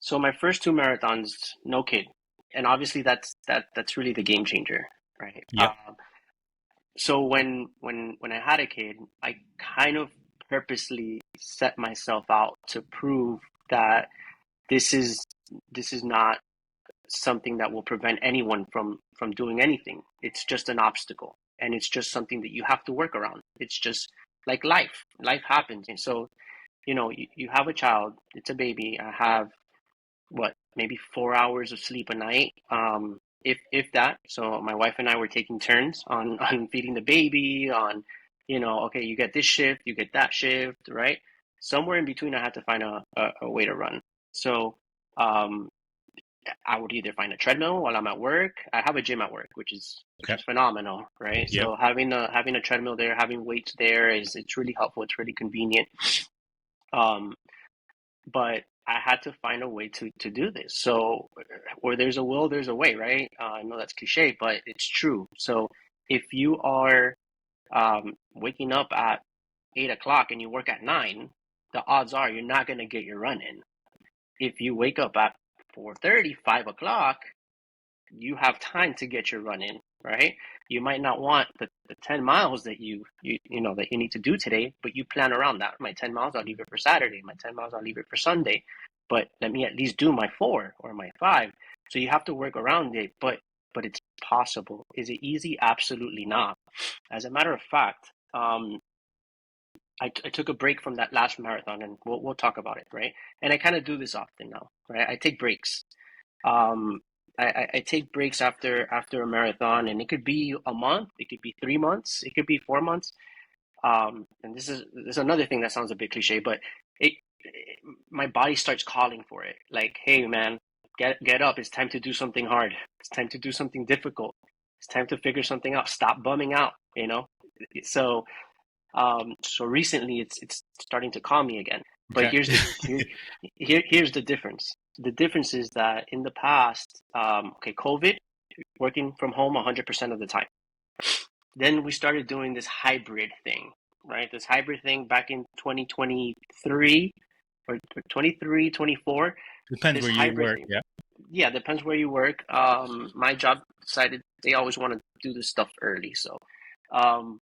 So my first two marathons, no kid, and obviously that's really the game changer, right? Yep. So when I had a kid, I kind of purposely set myself out to prove that this is this is not something that will prevent anyone from doing anything. It's just an obstacle, and it's just something that you have to work around. It's just like life. Life happens, and so you have a child. It's a baby. I have what, maybe 4 hours of sleep a night, if that. So my wife and I were taking turns on on feeding the baby, on okay, you get this shift, you get that shift, right? Somewhere in between, I had to find a way to run. So um, I would either find a treadmill while I'm at work. I have a gym at work, which Okay. is phenomenal, right? Yep. So having a treadmill there, having weights there it's really helpful. It's really convenient. Um, but I had to find a way to do this. So where there's a will, there's a way, right? I know that's cliche, but it's true. So if you are waking up at 8 o'clock and you work at 9, the odds are you're not going to get your run in. If you wake up at 4:30, 5 o'clock, you have time to get your run in, right? You might not want the 10 miles that that you need to do today, but you plan around that. My 10 miles, I'll leave it for Saturday. My 10 miles, I'll leave it for Sunday. But let me at least do my 4 or my 5. So you have to work around it, but it's possible. Is it easy? Absolutely not. As a matter of fact, I took a break from that last marathon, and we'll talk about it, right? And I kind of do this often now, right? I take breaks. Um, I take breaks after a marathon, and it could be a month, it could be 3 months, it could be 4 months. And this is another thing that sounds a bit cliche, but it my body starts calling for it. Like, hey man, get up. It's time to do something hard. It's time to do something difficult. It's time to figure something out. Stop bumming out, you know? So so recently it's starting to calm me again. But Okay. here's the difference. The difference is that in the past, okay, COVID, working from home 100% of the time. Then we started doing this hybrid thing, right? This hybrid thing back in 2023 or 23, 24. Depends This where you hybrid work. thing. Yeah. Yeah, depends where you work. My job decided they always want to do this stuff early, um,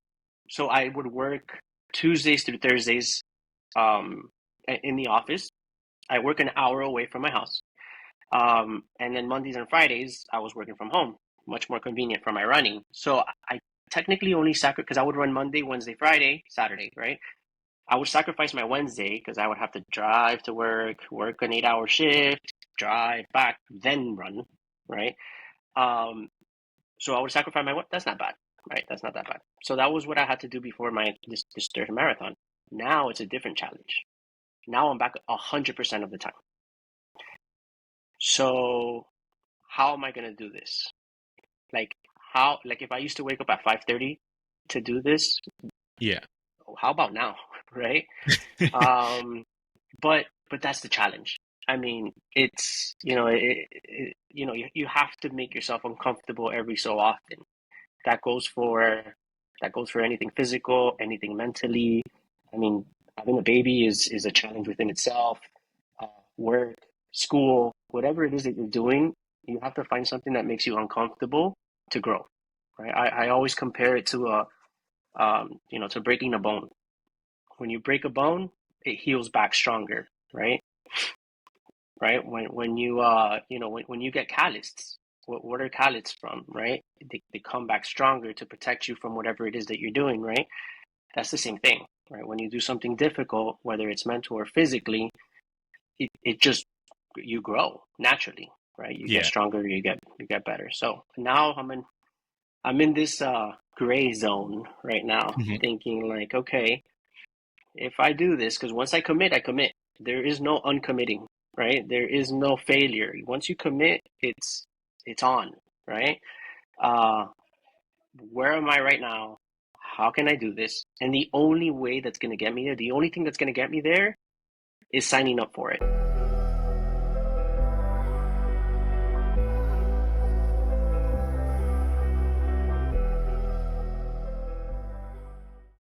so I would work Tuesdays through Thursdays, um, in the office. I work an hour away from my house. And then Mondays and Fridays, I was working from home, much more convenient for my running. So I technically only sacrifice, because I would run Monday, Wednesday, Friday, Saturday, right? I would sacrifice my Wednesday because I would have to drive to work an 8 hour shift, drive back, then run, right? Um, so I would sacrifice my, that's not bad, right? That's not that bad. So that was what I had to do before this third marathon. Now it's a different challenge. Now I'm back 100% of the time. So how am I gonna do this? Like like if I used to wake up at 5:30 to do this, Yeah. how about now, right? Um, but that's the challenge. I mean, it's you have to make yourself uncomfortable every so often. That goes for that goes for anything physical, anything mentally. I mean, having a baby is a challenge within itself. Work, school, whatever it is that you're doing, you have to find something that makes you uncomfortable to grow, right? I always compare it to to breaking a bone. When you break a bone, it heals back stronger, right? Right? When you when you get calloused, what are calluses from, right? They come back stronger to protect you from whatever it is that you're doing, right? That's the same thing, right? When you do something difficult, whether it's mental or physically, it just you grow naturally, right? You get Yeah. stronger, you get better. So now I'm in this gray zone right now, Mhm. thinking like, okay, if I do this, because once I commit, I commit. There is no uncommitting, right? There is no failure. Once you commit, it's on, right? Uh, where am I right now? How can I do this? And the only way that's gonna get me there, the only thing that's gonna get me there is signing up for it.